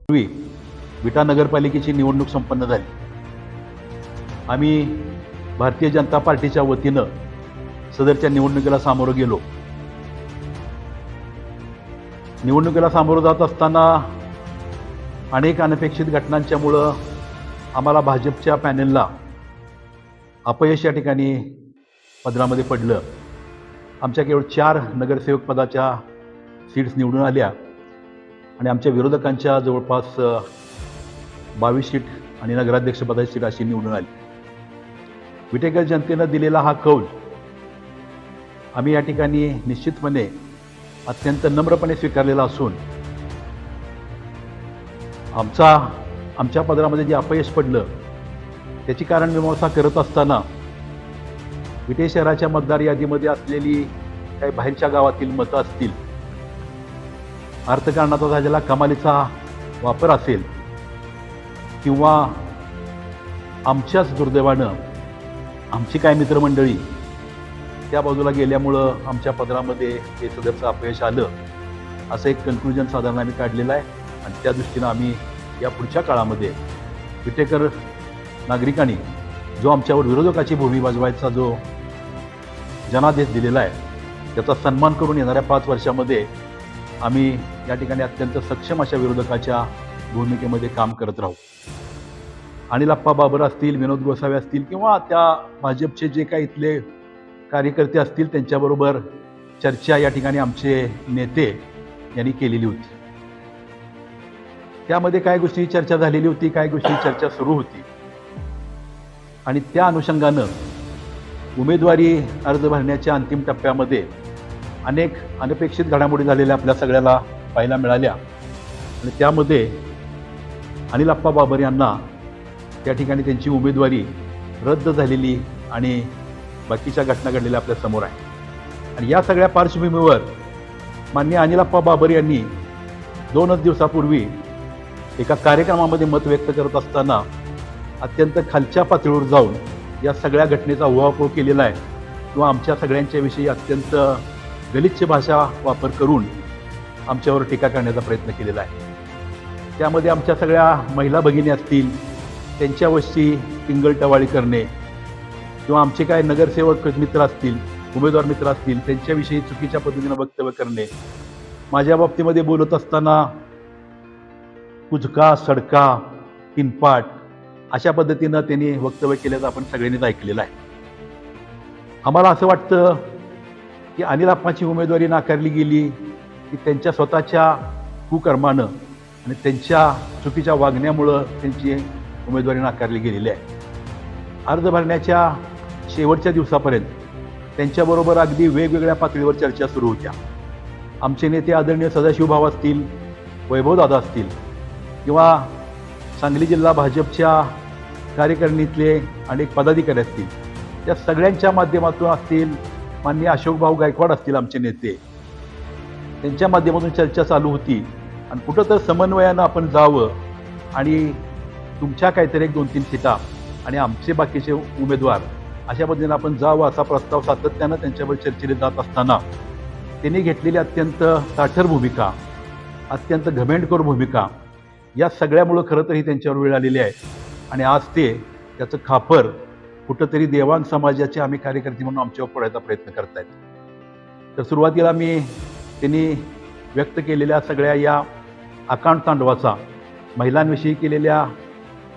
पूर्वी विटा नगरपालिकेची निवडणूक संपन्न झाली. आम्ही भारतीय जनता पार्टीच्या वतीनं सदरच्या निवडणुकीला सामोरं गेलो. निवडणुकीला सामोरं जात असताना अनेक अनपेक्षित घटनांच्यामुळं आम्हाला भाजपच्या पॅनेलला अपयश या ठिकाणी पदरामध्ये पडलं. आमच्या केवळ 4 नगरसेवक पदाच्या सीट्स निवडून आल्या आणि आमच्या विरोधकांच्या जवळपास 22 सीट आणि नगराध्यक्षपदाची सीट अशी निवडून आली. विटेकर जनतेनं दिलेला हा कौल आम्ही या ठिकाणी निश्चितपणे अत्यंत नम्रपणे स्वीकारलेला असून आमच्या पदरामध्ये जे अपयश पडलं त्याची कारण मीमांसा करत असताना विटे शहराच्या मतदार यादीमध्ये असलेली काही बाहेरच्या गावातील मतं असतील, अर्थकारणाचा झालेला कमालीचा वापर असेल किंवा आमच्याच दुर्दैवानं आमची काय मित्रमंडळी त्या बाजूला गेल्यामुळं आमच्या पदरामध्ये हे सदरचं अपयश आलं, असं एक कन्क्लुजन साधारण आम्ही काढलेलं आहे. आणि त्या दृष्टीनं आम्ही या पुढच्या काळामध्ये विटेकर नागरिकांनी जो आमच्यावर विरोधकाची भूमी बजवायचा जो जनादेश दिलेला आहे त्याचा सन्मान करून येणाऱ्या 5 वर्षामध्ये आम्ही या ठिकाणी अत्यंत सक्षम अशा विरोधकाच्या भूमिकेमध्ये काम करत राहू. अनिल अप्पा बाबर असतील, विनोद गोसावी असतील किंवा त्या भाजपचे जे काही इथले कार्यकर्ते असतील त्यांच्याबरोबर चर्चा या ठिकाणी आमचे नेते यांनी केलेली होती. त्यामध्ये काय गोष्टी चर्चा झालेली होती, काय गोष्टी चर्चा सुरू होती आणि त्या अनुषंगानं उमेदवारी अर्ज भरण्याच्या अंतिम टप्प्यामध्ये अनेक अनपेक्षित घडामोडी झालेल्या आपल्या सगळ्याला पाहायला मिळाल्या. आणि त्यामध्ये अनिल अप्पा बाबर यांना त्या ठिकाणी त्यांची उमेदवारी रद्द झालेली आणि बाकीच्या घटना घडलेल्या आपल्या समोर आहे. आणि या सगळ्या पार्श्वभूमीवर माननीय अनिल अप्पा बाबर यांनी 2 दिवसापूर्वी एका कार्यक्रमामध्ये मत व्यक्त करत असताना अत्यंत खालच्या पातळीवर जाऊन या सगळ्या घटनेचा उहापोह केलेला आहे किंवा आमच्या सगळ्यांच्या विषयी अत्यंत गलिच्छ भाषा वापर करून आमच्यावर टीका करण्याचा प्रयत्न केलेला आहे. त्यामध्ये आमच्या सगळ्या महिला भगिनी असतील त्यांच्यावरची टिंगलटवाळी करणे किंवा आमचे काय नगरसेवक मित्र असतील, उमेदवार मित्र असतील त्यांच्याविषयी चुकीच्या पद्धतीनं वक्तव्य करणे, माझ्या बाबतीमध्ये बोलत असताना कुचका, सडका, किनपाट अशा पद्धतीनं त्यांनी वक्तव्य केल्याचं आपण सगळ्यांनीच ऐकलेलं आहे. आम्हाला असं वाटतं की अनिल अप्पाची उमेदवारी नाकारली गेली की त्यांच्या स्वतःच्या कुकर्मानं आणि त्यांच्या चुकीच्या वागण्यामुळं त्यांची उमेदवारी नाकारली गेलेली आहे. अर्ज भरण्याच्या शेवटच्या दिवसापर्यंत त्यांच्याबरोबर अगदी वेगवेगळ्या पातळीवर चर्चा सुरू होत्या. आमचे नेते आदरणीय सदाशिवभाऊ असतील, वैभवदादा असतील किंवा सांगली जिल्हा भाजपच्या कार्यकारिणीतले अनेक पदाधिकारी असतील, त्या सगळ्यांच्या माध्यमातून असतील, माननीय अशोकभाऊ गायकवाड असतील आमचे नेते, त्यांच्या माध्यमातून चर्चा चालू होती. आणि कुठं तर समन्वयानं आपण जावं आणि तुमच्या काहीतरी 1-2-3 सीटा आणि आमचे बाकीचे उमेदवार अशा पद्धतीनं आपण जावं असा प्रस्ताव सातत्यानं त्यांच्यावर चर्चेला जात असताना त्यांनी घेतलेली अत्यंत ताठर भूमिका, अत्यंत घमेंडखोर भूमिका या सगळ्यामुळं खरं तर ही त्यांच्यावर वेळ आलेली आहे. आणि आज ते त्याचं खापर कुठंतरी देवांग समाजाचे आम्ही कार्यकर्ते म्हणून आमच्यावर पडायचा प्रयत्न करतायत. तर सुरुवातीला त्यांनी व्यक्त केलेल्या सगळ्या या आकांड तांडवाचा, महिलांविषयी केलेल्या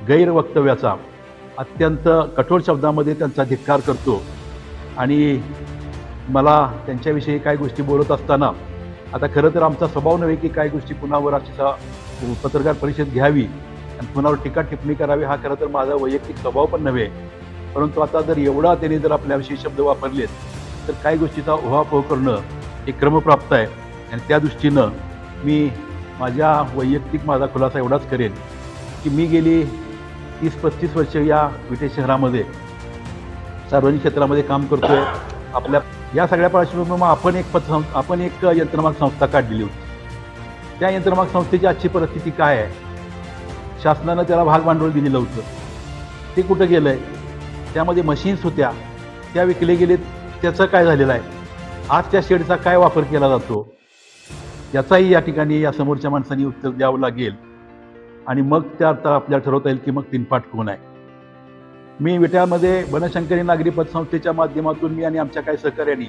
गैरवक्तव्याचा अत्यंत कठोर शब्दामध्ये त्यांचा धिक्कार करतो. आणि मला त्यांच्याविषयी काही गोष्टी बोलत असताना आता खरं तर आमचा स्वभाव नव्हे की काही गोष्टी पुन्हावर अशी पत्रकार परिषद घ्यावी आणि पुन्हावर टीका टिप्पणी करावी, हा खरं तर माझा वैयक्तिक स्वभाव पण नव्हे. परंतु आता जर एवढा त्यांनी जर आपल्याविषयी शब्द वापरलेत तर काही गोष्टीचा उहापोह करणं हे क्रमप्राप्त आहे. आणि त्या दृष्टीनं मी माझा खुलासा एवढाच करेन की मी गेली 30-35 वर्ष या विटे शहरामध्ये सार्वजनिक क्षेत्रामध्ये काम करतोय. आपल्या या सगळ्या पार्श्वभूमीवर आपण एक यंत्रमाग संस्था काढलेली होती. त्या यंत्रमाग संस्थेची आजची परिस्थिती काय आहे? शासनानं त्याला भाग भांडवल दिलेलं होतं, ते कुठं गेलं आहे? त्यामध्ये मशीन्स होत्या, त्या विकले गेलेत, त्याचं काय झालेलं आहे? आज त्या शेडचा काय वापर केला जातो याचाही या ठिकाणी या समोरच्या माणसांनी उत्तर द्यावं लागेल. आणि मग त्या आपल्याला ठरवता येईल की मग तीनपाट कोण आहे. मी विट्यामध्ये बनशंकरी नागरी पतसंस्थेच्या माध्यमातून मी आणि आमच्या काही सहकार्यांनी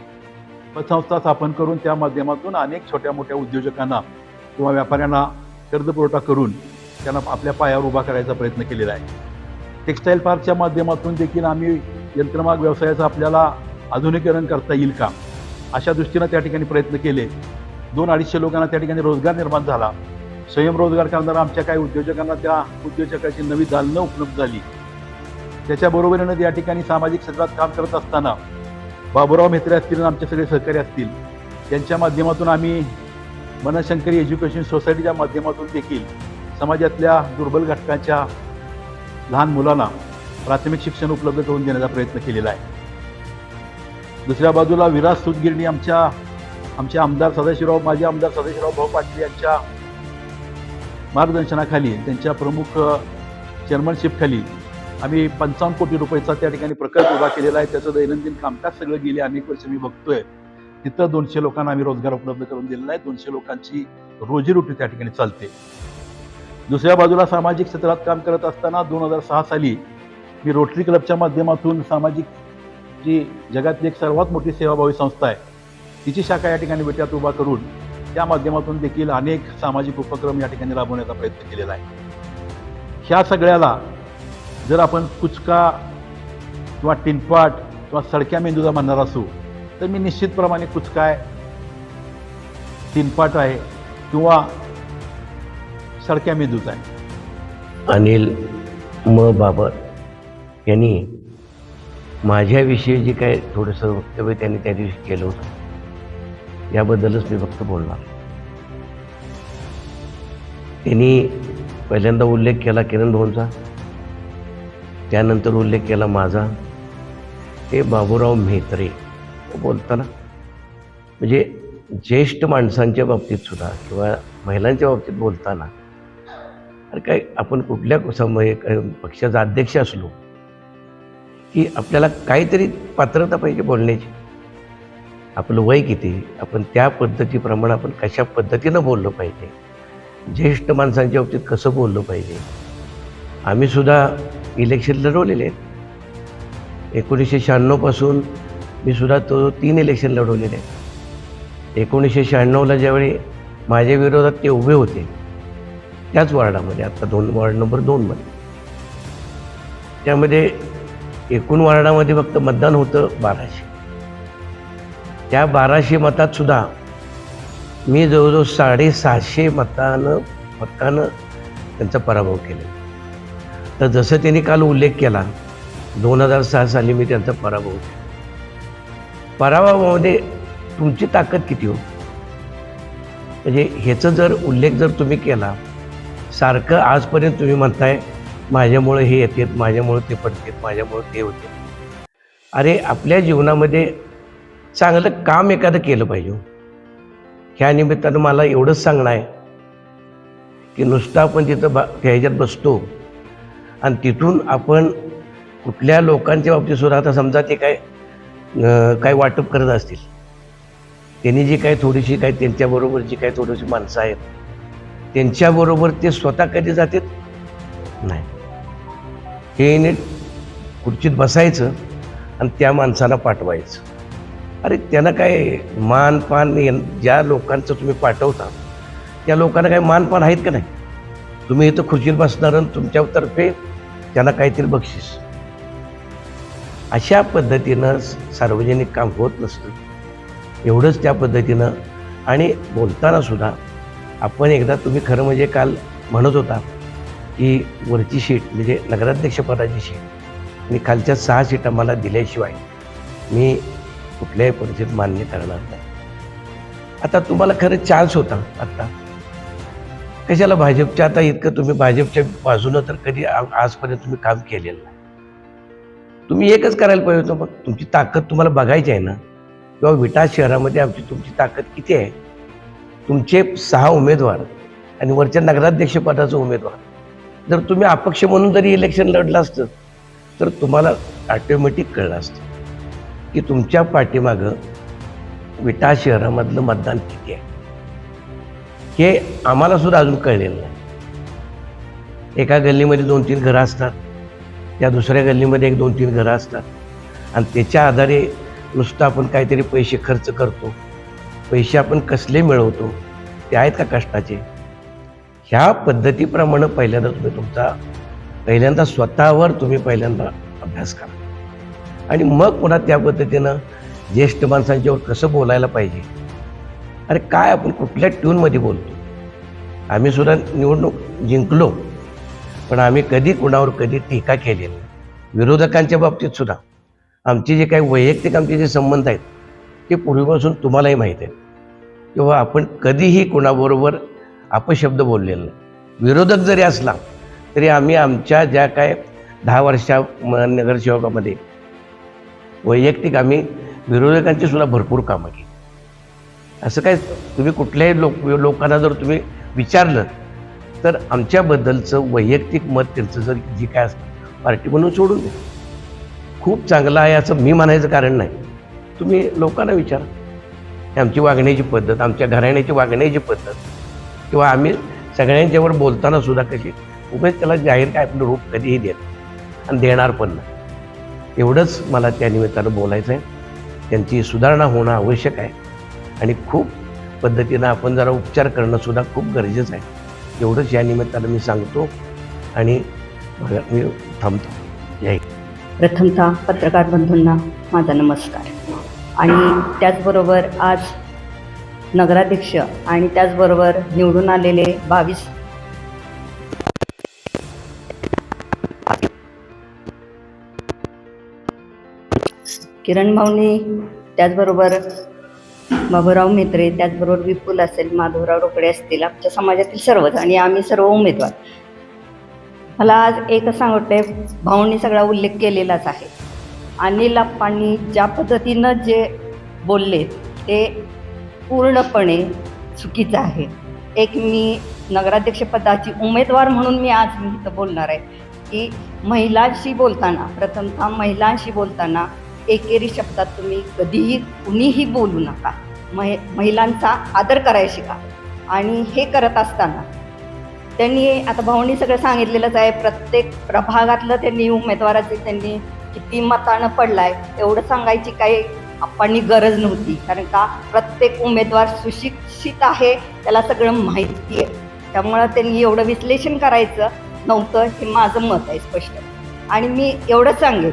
पतसंस्था स्थापन करून त्या माध्यमातून अनेक छोट्या मोठ्या उद्योजकांना किंवा व्यापाऱ्यांना कर्जपुरवठा करून त्यांना आपल्या पायावर उभा करायचा प्रयत्न केलेला आहे. टेक्स्टाईल पार्कच्या माध्यमातून देखील आम्ही यंत्रमाग व्यवसायाचं आपल्याला आधुनिकीकरण करता येईल का अशा दृष्टीनं त्या ठिकाणी प्रयत्न केले. 200-250 लोकांना त्या ठिकाणी रोजगार निर्माण झाला. स्वयंरोजगार करणाऱ्या आमच्या काही उद्योजकांना त्या उद्योजकाची नवी दालनं उपलब्ध झाली. त्याच्याबरोबरीनं या ठिकाणी सामाजिक क्षेत्रात काम करत असताना बाबूराव म्हेत्रे असतील, आमचे सगळे सहकारी असतील, यांच्या माध्यमातून आम्ही बनशंकरी एज्युकेशन सोसायटीच्या माध्यमातून देखील समाजातल्या दुर्बल घटकांच्या लहान मुलांना प्राथमिक शिक्षण उपलब्ध करून देण्याचा प्रयत्न केलेला आहे. दुसऱ्या बाजूला विराज सूतगिरणी आमचे आमदार सदाशिवराव, माजी आमदार सदाशिवराव भाऊ पाटील यांच्या मार्गदर्शनाखाली, त्यांच्या प्रमुख चेअरमनशिपखाली आम्ही 55 कोटी रुपयाचा त्या ठिकाणी प्रकल्प उभा केलेला आहे. त्याचं दैनंदिन कामकाज सगळं गेले अनेक वर्ष मी बघतोय. तिथं 200 लोकांना आम्ही रोजगार उपलब्ध करून दिलेला आहे. 200 लोकांची रोजीरोटी त्या ठिकाणी चालते. दुसऱ्या बाजूला सामाजिक क्षेत्रात काम करत असताना 2006 साली मी रोटरी क्लबच्या माध्यमातून सामाजिक जी जगातली एक सर्वात मोठी सेवाभावी संस्था आहे तिची शाखा या ठिकाणी विट्यात उभा करून त्या माध्यमातून देखील अनेक सामाजिक उपक्रम या ठिकाणी राबवण्याचा प्रयत्न केलेला आहे. ह्या सगळ्याला जर आपण कुचका किंवा टिनपाट किंवा सडक्या मेंदूचा म्हणणार असू तर मी निश्चितप्रमाणे कुचका आहे, टिनपाट आहे किंवा सडक्या मेंदूचा आहे. अनिल बाबर यांनी माझ्याविषयी जे काय थोडंसं वक्तव्य त्यांनी त्या दिवशी केलं होतं याबद्दलच मी फक्त बोलणार. त्यांनी पहिल्यांदा उल्लेख केला किरण भाऊंचा, त्यानंतर उल्लेख केला माझा. ते बाबूराव म्हेत्रे बोलताना म्हणजे ज्येष्ठ माणसांच्या बाबतीत सुद्धा किंवा महिलांच्या बाबतीत बोलताना अरे काय आपण कुठल्या पक्षाचा अध्यक्ष असलो की आपल्याला काहीतरी पात्रता पाहिजे बोलण्याची. आपलं वय किती, आपण त्या पद्धतीप्रमाणे आपण कशा पद्धतीनं बोललं पाहिजे, ज्येष्ठ माणसांच्या बाबतीत कसं बोललं पाहिजे. आम्ही सुद्धा इलेक्शन लढवलेले आहेत. 1996 पासून मी सुद्धा 3 इलेक्शन लढवलेले आहेत. 1996ला ज्यावेळी माझ्या विरोधात ते उभे होते त्याच वार्डामध्ये, आता वार्ड नंबर 2 मध्ये, त्यामध्ये एकूण वार्डामध्ये फक्त मतदान होतं 1200. त्या 1200 मतात सुद्धा मी जवळजवळ 650 मतानं त्यांचा पराभव केला. तर जसं त्यांनी काल उल्लेख केला 2006 साली मी त्यांचा पराभव केला. पराभवामध्ये तुमची ताकद किती हो, म्हणजे ह्याचा जर उल्लेख जर तुम्ही केला सारखं आजपर्यंत तुम्ही म्हणताय माझ्यामुळे हे येतात, माझ्यामुळे ते पडतात, माझ्यामुळे ते होते. अरे आपल्या जीवनामध्ये चांगलं काम एखादं केलं पाहिजे. ह्या निमित्तानं मला एवढंच सांगणं आहे की नुसतं आपण तिथं ह्याच्यात बसतो आणि तिथून आपण कुठल्या लोकांच्या बाबतीत सुद्धा, आता समजा ते काय वाटप करत असतील, त्यांनी जी काही थोडीशी काय त्यांच्याबरोबर जी काही थोडीशी माणसं आहेत त्यांच्याबरोबर ते स्वतः कधी जातात नाही. हे खुर्चीत बसायचं आणि त्या माणसाला पाठवायचं. अरे त्यांना काय मानपान, ज्या लोकांचं तुम्ही पाठवता त्या लोकांना काय मानपान आहेत का नाही. तुम्ही इथं खुर्चीत बसणार आणि तुमच्यातर्फे त्यांना काहीतरी बक्षीस. अशा पद्धतीनं सार्वजनिक काम होत नसतं. एवढंच त्या पद्धतीनं. आणि बोलताना सुद्धा आपण एकदा, तुम्ही खरं म्हणजे काल म्हणत होता की वरची सीट म्हणजे नगराध्यक्षपदाची सीट आणि खालच्या 6 सीटा मला दिल्याशिवाय मी कुठल्याही परिस्थितीत मान्य करणार नाही. आता तुम्हाला खरं चान्स होता, आता कशाला भाजपच्या, आता इतकं तुम्ही भाजपच्या बाजूनं तर कधी आजपर्यंत तुम्ही काम केलेलं नाही. तुम्ही एकच करायला पाहिजे होतं. मग तुमची ताकद तुम्हाला बघायची आहे ना, किंवा विटा शहरामध्ये तुमची ताकद किती आहे. तुमचे 6 उमेदवार आणि वरच्या नगराध्यक्षपदाचा उमेदवार जर तुम्ही अपक्ष म्हणून जरी इलेक्शन लढलं असतं तर तुम्हाला ऑटोमॅटिक कळलं असतं की तुमच्या पाठीमागं विटा शहरामधलं मतदान किती आहे. हे आम्हाला सुद्धा अजून कळलेलं नाही. एका गल्लीमध्ये 2-3 घरं असतात, त्या दुसऱ्या गल्लीमध्ये 1-2-3 घरं असतात आणि त्याच्या आधारे नुसतं आपण काहीतरी पैसे खर्च करतो. पैसे आपण कसले मिळवतो ते आहेत का कष्टाचे? ह्या पद्धतीप्रमाणे पहिल्यांदा स्वतःवर तुम्ही पहिल्यांदा अभ्यास करा आणि मग पुन्हा त्या पद्धतीनं ज्येष्ठ माणसांच्यावर कसं बोलायला पाहिजे. अरे काय आपण कुठल्या ट्यूनमध्ये बोलतो? आम्ही सुद्धा निवडणूक जिंकलो, पण आम्ही कधी कुणावर कधी टीका केलेली नाही. विरोधकांच्या बाबतीत सुद्धा आमचे जे काही वैयक्तिक आमचे जे संबंध आहेत ते पूर्वीपासून तुम्हालाही माहीत आहे किंवा आपण कधीही कुणाबरोबर अपशब्द बोललेला नाही. विरोधक जरी असला तरी आम्ही आमच्या ज्या काय 10 वर्षा नगरसेवकामध्ये वैयक्तिक आम्ही विरोधकांची सुद्धा भरपूर कामं केली. असं काय तुम्ही कुठल्याही लोकांना जर तुम्ही विचारलं तर आमच्याबद्दलचं वैयक्तिक मत त्यांचं जर जी काय असतं पार्टी म्हणून सोडून द्या. खूप चांगलं आहे असं मी म्हणायचं कारण नाही. तुम्ही लोकांना विचारा आमची वागण्याची पद्धत, आमच्या घराण्याची वागण्याची पद्धत किंवा आम्ही सगळ्यांच्यावर बोलताना सुद्धा कशी उगाच त्याला जाहीर काय आपलं रूप कधीही देत आणि देणार पण नाही. एवढंच मला त्या निमित्तानं बोलायचं आहे. त्यांची सुधारणा होणं आवश्यक आहे आणि खूप पद्धतीनं आपण जरा उपचार करणं सुद्धा खूप गरजेचं आहे. एवढंच या निमित्तानं मी सांगतो आणि मी थांबतो. जय. प्रथमतः पत्रकार बंधूंना माझा नमस्कार आणि त्याचबरोबर आज नगराध्यक्ष आणि त्याचबरोबर निवडून आलेले 22 किरण भाऊनी, त्याचबरोबर बाबूराव मेत्रे, त्याचबरोबर विपुल असेल, माधवराव रोकडे असतील, आमच्या समाजातील सर्वच आणि आम्ही सर्व उमेदवार. मला आज एकच सांगते, भाऊंनी सगळा उल्लेख केलेलाच आहे. अनिल अप्पांनी ज्या पद्धतीनं जे बोलले ते पूर्णपणे चुकीचं आहे. एक मी नगराध्यक्षपदाची उमेदवार म्हणून मी आज इथं बोलणार आहे की महिलांशी बोलताना एकेरी शब्दात तुम्ही कधीही कुणीही बोलू नका. महिलांचा आदर करायला शिका. आणि हे करत असताना त्यांनी आता भाऊंनी सगळं सांगितलेलंच आहे. प्रत्येक प्रभागातलं त्यांनी उमेदवाराचे त्यांनी किती मतानं पडलाय एवढं सांगायची काही आपण गरज नव्हती. कारण का प्रत्येक उमेदवार सुशिक्षित आहे, त्याला सगळं माहिती आहे. त्यामुळं त्यांनी एवढं विश्लेषण करायचं नव्हतं, हे माझं मत आहे स्पष्ट. आणि मी एवढं सांगेन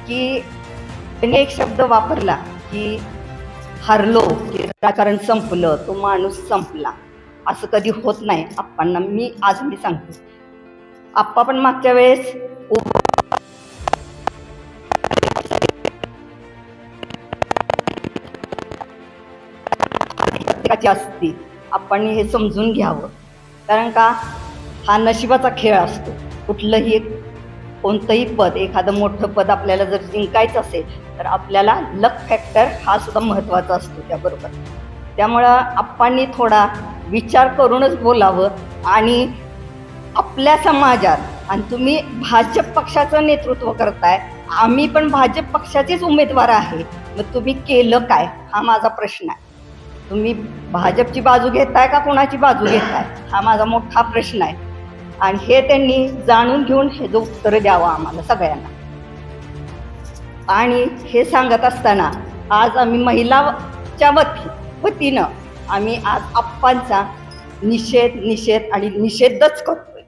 की त्यांनी एक शब्द वापरला की हरलो की राजकारण संपलं, तो माणूस संपला. असं कधी होत नाही आप्पांना. आज मी सांगते, आप्पा पण मागच्या वेळेस असती. आपण हे समजून घ्यावं. कारण का हा नशिबाचा खेळ असतो. कुठलंही कोणतंही पद, एखादं मोठं पद आपल्याला जर जिंकायचं असेल तर आपल्याला लक फॅक्टर हा सुद्धा महत्त्वाचा असतो त्याबरोबर. त्यामुळं आप्पांनी थोडा विचार करूनच बोलावं. आणि आपल्या समाजात, आणि तुम्ही भाजप पक्षाचं नेतृत्व करताय, आम्ही पण भाजप पक्षाचेच उमेदवार आहे, मग तुम्ही केलं काय हा माझा प्रश्न आहे. तुम्ही भाजपची बाजू घेताय का कोणाची बाजू घेताय हा माझा मोठा प्रश्न आहे. आणि हे त्यांनी जाणून घेऊन हे जो उत्तर द्यावं आम्हाला सगळ्यांना. आणि हे सांगत असताना आज आम्ही महिलाच्या वतीनं आम्ही आज आप्पांचा निषेध आणि निषेधच करतोय.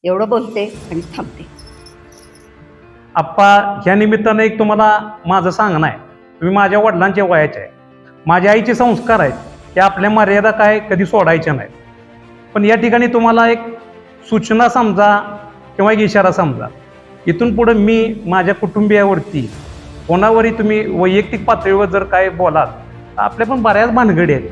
एवढं बोलते आणि थांबते. आप्पा, ह्या निमित्तानं एक तुम्हाला माझं सांगणं आहे. तुम्ही माझ्या वडिलांच्या वयाचे आहे. माझ्या आईचे संस्कार आहेत की आपल्या मर्यादा काय कधी सोडायच्या नाहीत. पण या ठिकाणी तुम्हाला एक सूचना समजा किंवा एक इशारा समजा. इथून पुढं मी माझ्या कुटुंबियावरती कोणावरही तुम्ही वैयक्तिक पातळीवर जर काय बोलाल तर आपल्या पण बऱ्याच भानगडी आहेत,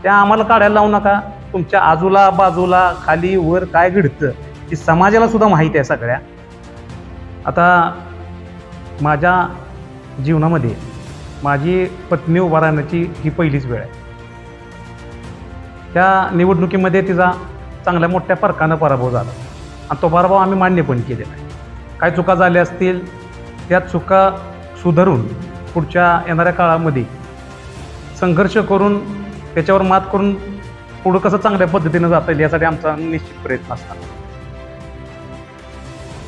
त्या आम्हाला काढायला लावू नका. तुमच्या आजूला बाजूला खाली वर काय घडतं ती समाजाला सुद्धा माहीत आहे सगळ्या. आता माझ्या जीवनामध्ये माझी पत्नी उभा राहण्याची ही पहिलीच वेळ आहे. त्या निवडणुकीमध्ये तिचा चांगल्या मोठ्या फरकानं पराभव झाला आणि तो पराभव आम्ही मान्य पण केलेला आहे. काय चुका झाल्या असतील त्या चुका सुधारून पुढच्या येणाऱ्या काळामध्ये संघर्ष करून त्याच्यावर मात करून पुढं कसं चांगल्या पद्धतीनं जाता येईल यासाठी आमचा निश्चित प्रयत्न असणार.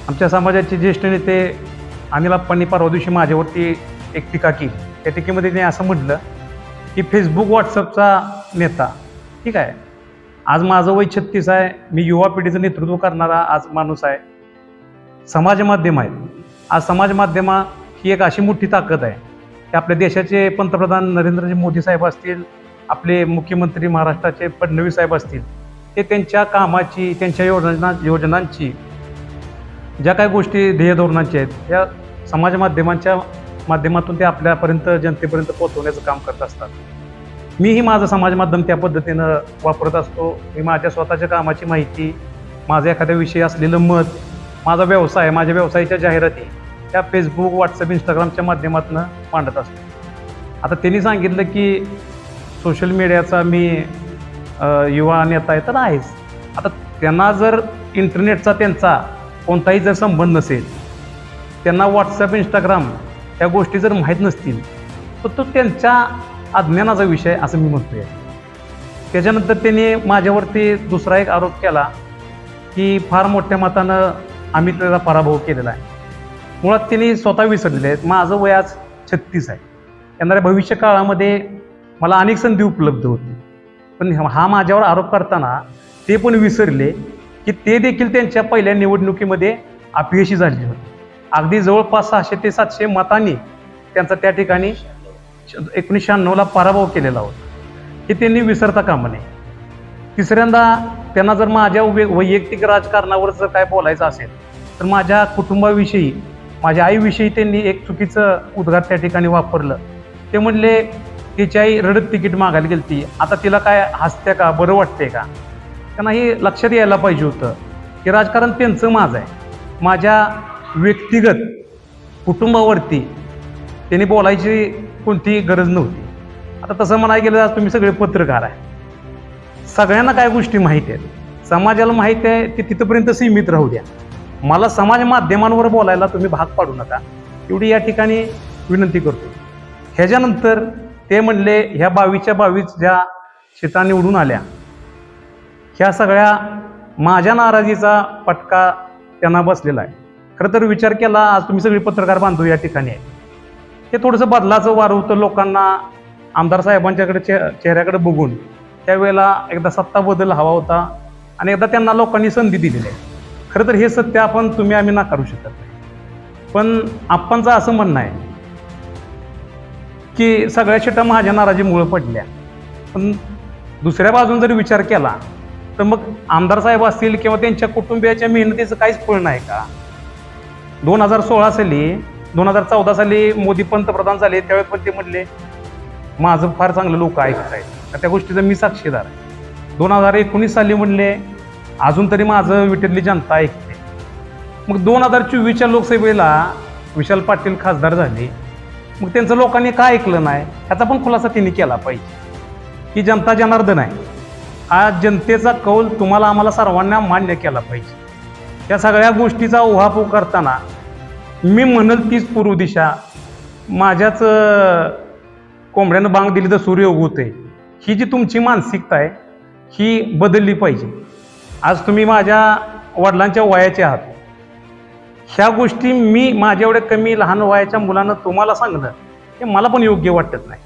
आमच्या समाजाचे ज्येष्ठ नेते अनिल आप्पांनी परवा दिवशी माझ्यावरती एक टीका केली. त्या टीकेमध्ये त्यांनी असं म्हटलं की फेसबुक व्हॉट्सअपचा नेता. ठीक आहे, आज माझं वय 36 आहे, मी युवा पिढीचं नेतृत्व करणारा आज माणूस आहे. समाज माध्यम आहेत. आज समाज माध्यमा ही एक अशी मोठी ताकद आहे की आपल्या देशाचे पंतप्रधान नरेंद्रजी मोदी साहेब असतील, आपले मुख्यमंत्री महाराष्ट्राचे फडणवीस साहेब असतील, ते त्यांच्या कामाची, त्यांच्या योजनांची ज्या काही गोष्टी ध्येय धोरणांच्या आहेत या समाज माध्यमांच्या माध्यमातून ते आपल्यापर्यंत, जनतेपर्यंत पोहोचवण्याचं काम करत असतात. मीही माझं समाज माध्यम त्या पद्धतीनं वापरत असतो. मी माझ्या स्वतःच्या कामाची माहिती, माझं एखाद्या विषयी असलेलं मत, माझा व्यवसाय, माझ्या व्यवसायाच्या जाहिराती त्या फेसबुक, व्हॉट्सअप, इंस्टाग्रामच्या माध्यमातून मांडत असतो. आता त्यांनी सांगितलं की सोशल मीडियाचा मी युवा नेता आहे, तर आहेच. आता त्यांना जर इंटरनेटचा त्यांचा कोणताही जर संबंध नसेल, त्यांना व्हॉट्सअप, इंस्टाग्राम या गोष्टी जर माहीत नसतील, तर तो त्यांच्या अज्ञानाचा विषय असं मी म्हणतोय. त्याच्यानंतर त्यांनी माझ्यावरती दुसरा एक आरोप केला की फार मोठ्या मतानं आम्ही त्याचा पराभव केलेला आहे. मुळात त्यांनी स्वतः विसरलेले आहेत. माझं वय आज 36 आहे. येणाऱ्या भविष्य काळामध्ये मला अनेक संधी उपलब्ध होती, पण हा माझ्यावर आरोप करताना ते पण विसरले की ते देखील त्यांच्या पहिल्या निवडणुकीमध्ये अपयशी झाले होते. अगदी जवळपास 600 ते 700 मतांनी त्यांचा त्या ठिकाणी 1996ला पराभव केलेला होता. हे त्यांनी विसरता कामा नये. तिसऱ्यांदा त्यांना जर माझ्या वैयक्तिक राजकारणावर जर काय बोलायचं असेल तर माझ्या कुटुंबाविषयी, माझ्या आईविषयी त्यांनी एक चुकीचं उद्गार त्या ठिकाणी वापरलं. ते म्हणले तिची आई रडत तिकीट मागायला गेलती, आता तिला काय हसते का, बरं वाटते का? त्यांना हे लक्षात यायला पाहिजे होतं की राजकारण त्यांचं माझं आहे. माझ्या व्यक्तिगत कुटुंबावरती त्यांनी बोलायची कोणतीही गरज नव्हती. आता तसं म्हणायला गेलं, आज तुम्ही सगळे पत्रकार आहे, सगळ्यांना काय गोष्टी माहिती आहेत, समाजाला माहिती आहे, ते तिथंपर्यंत सीमित राहू द्या. मला समाज माध्यमांवर बोलायला तुम्ही भाग पाडू नका, एवढी या ठिकाणी विनंती करतो. ह्याच्यानंतर ते म्हणले ह्या 22च्या 22 ज्या सीटा निवडून आल्या, ह्या सगळ्या माझ्या नाराजीचा फटका त्यांना बसलेला आहे. खरं तर विचार केला, आज तुम्ही सगळी पत्रकार बांधव या ठिकाणी आहे, हे थोडंसं बदलाचं वार होतं. लोकांना आमदार साहेबांच्याकडे चेहऱ्याकडे बघून त्यावेळेला एकदा सत्ता बदल हवा होता आणि एकदा त्यांना लोकांनी संधी दिलेली आहे. खरं तर हे सत्य आम्ही नाकारू शकत नाही. पण आप्पांचं असं म्हणणं आहे की सगळ्या शिटा माझ्या नाराजीमुळे पडल्या. पण दुसऱ्या बाजून जर विचार केला तर मग आमदार साहेब असतील किंवा त्यांच्या कुटुंबियाच्या मेहनतीचं काहीच फळ नाही का? 2016 साली, 2014 साली मोदी पंतप्रधान झाले, त्यावेळेस पण ते म्हणले माझं फार चांगलं लोक ऐकत आहेत, त्या गोष्टीचा मी साक्षीदार आहे. 2019 साली म्हणले अजून तरी माझं विठ्ठली जनता ऐकते. मग 2024च्या लोकसभेला विशाल पाटील खासदार झाले, मग त्यांचं लोकांनी का ऐकलं नाही ह्याचा पण खुलासा त्यांनी केला पाहिजे. ही जनता जनार्दन आहे, हा जनतेचा कौल तुम्हाला आम्हाला सर्वांना मान्य केला पाहिजे. या सगळ्या गोष्टीचा उहापोह करताना मी म्हणल तीच पूर्व दिशा, माझ्याच कोंबड्यानं बांग दिली तर सूर्य उगवते, ही जी तुमची मानसिकता आहे ही बदलली पाहिजे. आज तुम्ही माझ्या वडिलांच्या वयाचे आहात, ह्या गोष्टी मी माझ्या एवढ्या कमी लहान वयाच्या मुलांना तुम्हाला सांगणं हे मला पण योग्य वाटत नाही.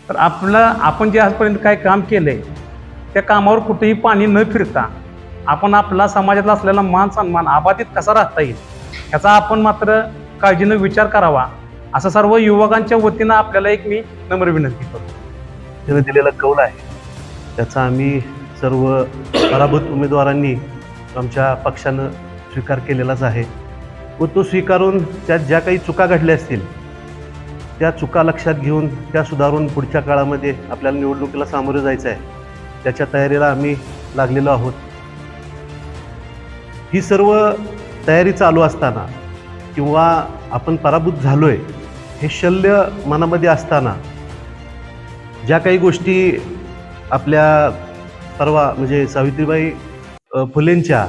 तर आपण जे आजपर्यंत काय काम केलं आहे त्या कामावर कुठेही पाणी न फिरता आपण आपला समाजातला असलेला मान सन्मान अबाधित कसा राहता येईल याचा आपण मात्र काळजीनं विचार करावा, असं सर्व युवकांच्या वतीनं आपल्याला एक मी नम्र विनंती करतो. त्याने दिलेला कौल आहे त्याचा आम्ही सर्व पराभूत उमेदवारांनी आमच्या पक्षानं स्वीकार केलेलाच आहे व तो स्वीकारून त्यात ज्या काही चुका घडल्या असतील त्या चुका लक्षात घेऊन त्या सुधारून पुढच्या काळामध्ये आपल्याला निवडणुकीला सामोरे जायचं आहे, त्याच्या तयारीला आम्ही लागलेलो आहोत. ही सर्व तयारी चालू असताना किंवा आपण पराभूत झालो आहे हे शल्य मनामध्ये असताना ज्या काही गोष्टी आपल्या परवा म्हणजे सावित्रीबाई फुलेंच्या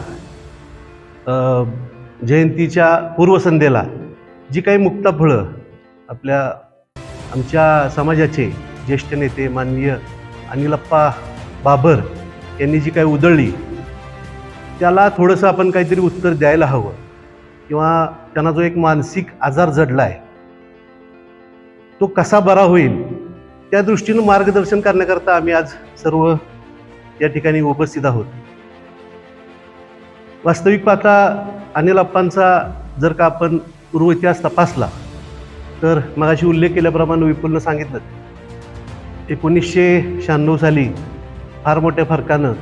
जयंतीच्या पूर्वसंध्येला जी काही मुक्ताफळं आमच्या समाजाचे ज्येष्ठ नेते माननीय अनिलप्पा बाबर यांनी जी काही उधळली त्याला थोडंसं आपण काहीतरी उत्तर द्यायला हवं. किंवा त्यांना जो एक मानसिक आजार जडला आहे तो कसा बरा होईल त्या दृष्टीनं मार्गदर्शन करण्याकरता आम्ही आज सर्व या ठिकाणी उपस्थित आहोत. वास्तविक पाहता अनिल अप्पांचा जर का आपण पूर्व इतिहास तपासला तर मगाशी उल्लेख केल्याप्रमाणे विपुलनं सांगितलं 1996 साली फार मोठ्या फरकानं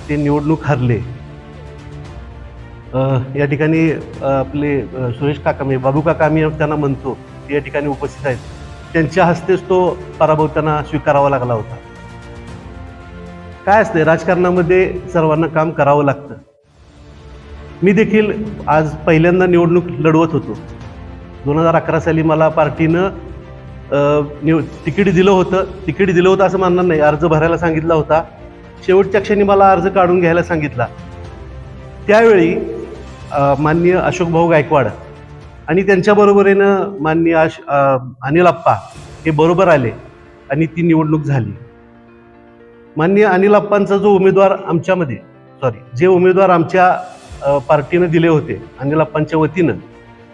ते निवडणूक हरले. या ठिकाणी आपले सुरेश काका म्हणजे बाबू काका आम्ही त्यांना म्हणतो ते या ठिकाणी उपस्थित आहेत. त्यांच्या हस्तेच तो पराभव त्यांना स्वीकारावा लागला होता. काय असते राजकारणामध्ये सर्वांना काम करावं लागतं. मी देखील आज पहिल्यांदा निवडणूक लढवत होतो. 2011 साली मला पार्टीनं तिकीट दिलं होतं असं म्हणणार नाही, अर्ज भरायला सांगितला होता. शेवटच्या क्षणी मला अर्ज काढून घ्यायला सांगितला. त्यावेळी माननीय अशोकभाऊ गायकवाड आणि त्यांच्याबरोबरीनं माननीय अनिल अप्पा हे बरोबर आले आणि ती निवडणूक झाली. माननीय अनिल अप्पांचा जो उमेदवार जे उमेदवार आमच्या पार्टीनं दिले होते अनिल अप्पांच्या वतीनं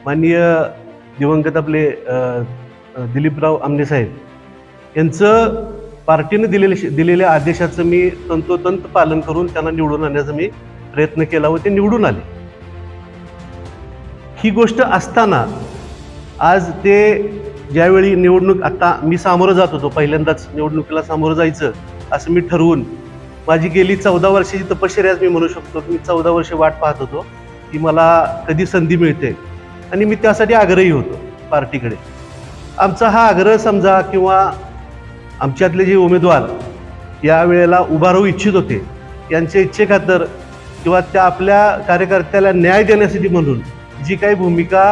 माननीय दिवंगत आपले दिलीपराव आमने साहेब यांचं पार्टीनं दिलेल्या आदेशाचं मी तंतोतंत पालन करून त्यांना निवडून आणण्याचा मी प्रयत्न केला व ते निवडून आले. ही गोष्ट असताना आज ते ज्यावेळी निवडणूक आता मी सामोरं जात होतो, पहिल्यांदाच निवडणुकीला सामोरं जायचं असं मी ठरवून माझी गेली 14 वर्षाची तपश्चर्या मी म्हणू शकतो. मी 14 वर्ष वाट पाहत होतो की मला कधी संधी मिळते आणि मी त्यासाठी आग्रही होतो पार्टीकडे. आमचा हा आग्रह समजा किंवा आमच्यातले जे उमेदवार या वेळेला उभा राहू इच्छित होते यांच्या इच्छेखातर किंवा त्या आपल्या कार्यकर्त्याला न्याय देण्यासाठी म्हणून जी काही भूमिका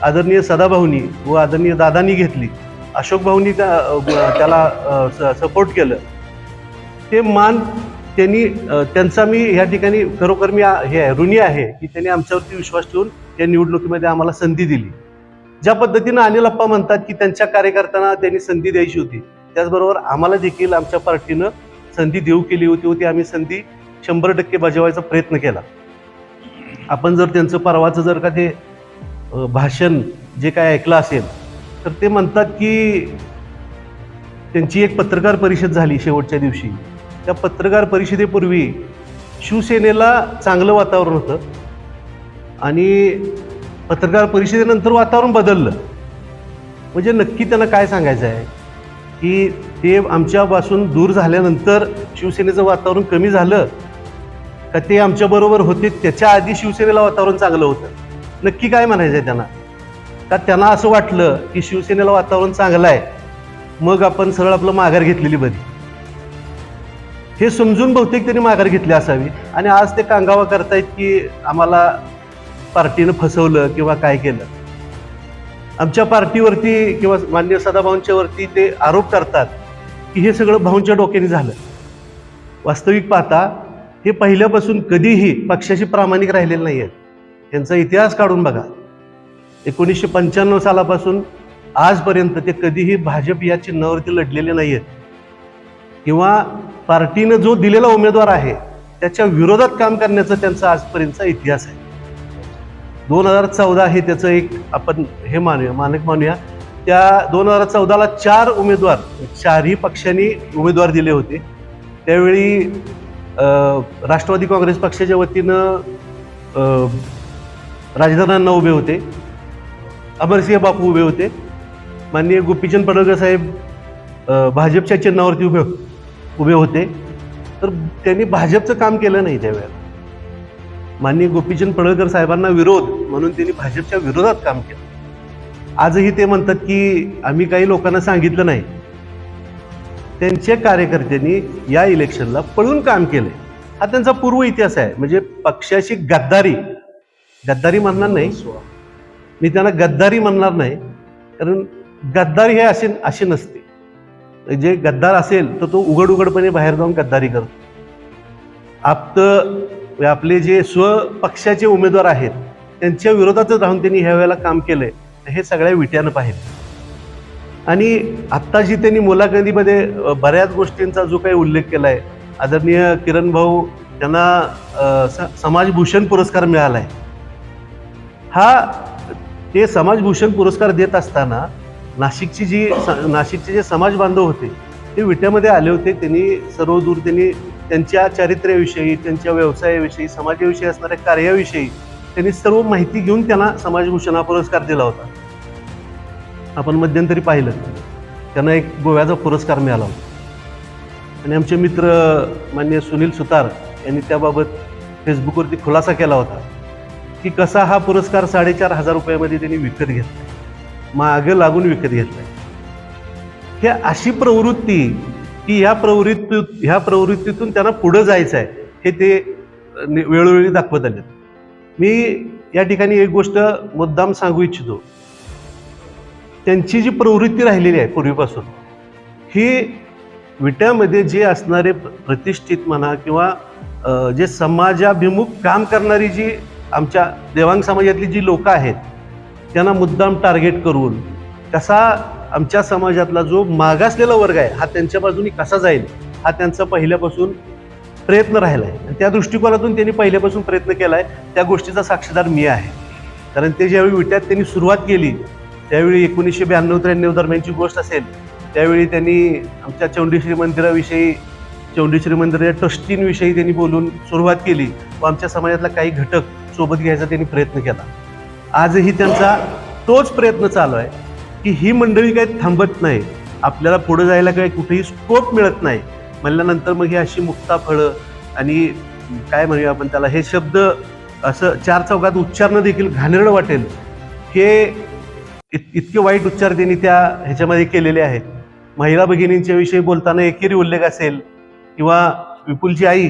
आदरणीय सदाभाऊंनी व आदरणीय दादांनी घेतली, अशोकभाऊंनी त्याला सपोर्ट केलं, ते मान त्यांचा मी ह्या ठिकाणी खरोखर मी हे ऋणी आहे की त्यांनी आमच्यावरती विश्वास ठेवून या निवडणुकीमध्ये आम्हाला संधी दिली. ज्या पद्धतीनं अनिल अप्पा म्हणतात की त्यांच्या कार्यकर्त्यांना त्यांनी संधी द्यायची होती, त्याचबरोबर आम्हाला देखील आमच्या पार्टीनं संधी देऊ केली होती व ती आम्ही संधी 100% बजावायचा प्रयत्न केला. आपण जर त्यांचं परवाचं जर का ते भाषण जे काय ऐकलं असेल तर ते म्हणतात की त्यांची एक पत्रकार परिषद झाली शेवटच्या दिवशी. त्या पत्रकार परिषदेपूर्वी शिवसेनेला चांगलं वातावरण होतं आणि पत्रकार परिषदेनंतर वातावरण बदललं. म्हणजे नक्की त्यांना काय सांगायचं आहे की ते आमच्यापासून दूर झाल्यानंतर शिवसेनेचं वातावरण कमी झालं का ते आमच्याबरोबर होते त्याच्या आधी शिवसेनेला वातावरण चांगलं होतं? नक्की काय म्हणायचं आहे त्यांना? का त्यांना असं वाटलं की शिवसेनेला वातावरण चांगलं आहे मग आपण सरळ आपलं माघार घेतलेली बरी, हे समजून बहुतेक त्यांनी माघार घेतली असावी आणि आज ते कांगावा करतायत की आम्हाला पार्टीनं फसवलं किंवा काय केलं. आमच्या पार्टीवरती किंवा माननीय सदाभाऊंच्या वरती ते आरोप करतात की हे सगळं भाऊंच्या डोक्याने झालं. वास्तविक पाहता हे पहिल्यापासून कधीही पक्षाशी प्रामाणिक राहिलेले नाही आहेत. त्यांचा इतिहास काढून बघा. 1995 सालापासून आजपर्यंत ते कधीही भाजप या चिन्हावरती लढलेले नाही आहेत किंवा पार्टीनं जो दिलेला उमेदवार आहे त्याच्या विरोधात काम करण्याचा त्यांचा आजपर्यंतचा इतिहास आहे. 2014 हे त्याचं एक आपण हे मानक मानूया. त्या 2014ला 4 उमेदवार 4ही पक्षांनी उमेदवार दिले होते. त्यावेळी राष्ट्रवादी काँग्रेस पक्षाच्या वतीनं राजदादांना उभे होते, अमरसिंह बापू उभे होते, माननीय गोपीचंद पडळकर साहेब भाजपच्या चिन्हावरती उभे होते. तर त्यांनी भाजपचं काम केलं नाही त्यावेळेला. माननीय गोपीचंद पडळकर साहेबांना विरोध म्हणून त्यांनी भाजपच्या विरोधात काम केलं. आजही ते म्हणतात की आम्ही काही लोकांना सांगितलं नाही. त्यांच्या कार्यकर्त्यांनी या इलेक्शनला पळून काम केलंय. हा त्यांचा पूर्व इतिहास आहे. म्हणजे पक्षाची गद्दारी म्हणणार नाही मी, त्यांना गद्दारी म्हणणार नाही, कारण गद्दारी हे असे नसते. जे गद्दार असेल तर तो उघडपणे बाहेर जाऊन गद्दारी करतो. आपले जे स्वपक्षाचे उमेदवार आहेत त्यांच्या विरोधातच राहून त्यांनी ह्या वेळेला काम केलंय हे सगळ्या विट्यानं पाहिलं. आणि आत्ता जी त्यांनी मुलाखतीमध्ये बऱ्याच गोष्टींचा जो काही उल्लेख केला आहे, आदरणीय किरण भाऊ त्यांना समाजभूषण पुरस्कार मिळाला आहे. हा ते समाजभूषण पुरस्कार देत असताना नाशिकचे जे समाज बांधव होते ते विट्यामध्ये आले होते. त्यांनी सर्वदूर त्यांनी त्यांच्या चारित्र्याविषयी, त्यांच्या व्यवसायाविषयी, समाजाविषयी असणाऱ्या कार्याविषयी त्यांनी सर्व माहिती घेऊन त्यांना समाजभूषण हा पुरस्कार दिला होता. आपण मध्यंतरी पाहिलं त्यांना एक गोव्याचा पुरस्कार मिळाला होता. आणि आमचे मित्र माननीय सुनील सुतार यांनी त्याबाबत फेसबुकवरती खुलासा केला होता की कसा हा पुरस्कार 4,500 रुपयामध्ये त्यांनी विकत घेतला, मागं लागून विकत घेतलाय. हे अशी प्रवृत्ती की ह्या प्रवृत्तीतून त्यांना पुढं जायचं आहे हे ते वेळोवेळी दाखवत आले. मी या ठिकाणी एक गोष्ट मुद्दाम सांगू इच्छितो. त्यांची जी प्रवृत्ती राहिलेली आहे पूर्वीपासून, ही विट्यामध्ये जे असणारे प्रतिष्ठित म्हणा किंवा जे समाजाभिमुख काम करणारी जी आमच्या देवांग समाजातली जी लोकं आहेत त्यांना मुद्दाम टार्गेट करून कसा आमच्या समाजातला जो मागासलेला वर्ग आहे हा त्यांच्या बाजूने कसा जाईल हा त्यांचा पहिल्यापासून प्रयत्न राहिला आहे. त्या दृष्टिकोनातून त्यांनी पहिल्यापासून प्रयत्न केला आहे. त्या गोष्टीचा साक्षीदार मी आहे. कारण ते ज्यावेळी विट्यात त्यांनी सुरुवात केली त्यावेळी 1992-93 दरम्यानची गोष्ट असेल, त्यावेळी त्यांनी आमच्या चौंडेश्वरी मंदिराविषयी, चौंडेश्वरी मंदिराच्या ट्रस्टींविषयी त्यांनी बोलून सुरुवात केली व आमच्या समाजातला काही घटक सोबत घ्यायचा त्यांनी प्रयत्न केला. आजही त्यांचा तोच प्रयत्न चालू आहे की ही मंडळी काही थांबत नाही, आपल्याला पुढे जायला काही कुठेही स्कोप मिळत नाही म्हणल्यानंतर मग ही अशी मुक्ताफळं आणि काय म्हणूया आपण त्याला, हे शब्द असं चार चौकात उच्चारणं देखील घाणेरडं वाटेल हे इतके वाईट उच्चार त्यांनी त्या ह्याच्यामध्ये केलेले आहेत. महिला भगिनींच्या विषयी बोलताना एकेरी उल्लेख असेल किंवा विपुलची आई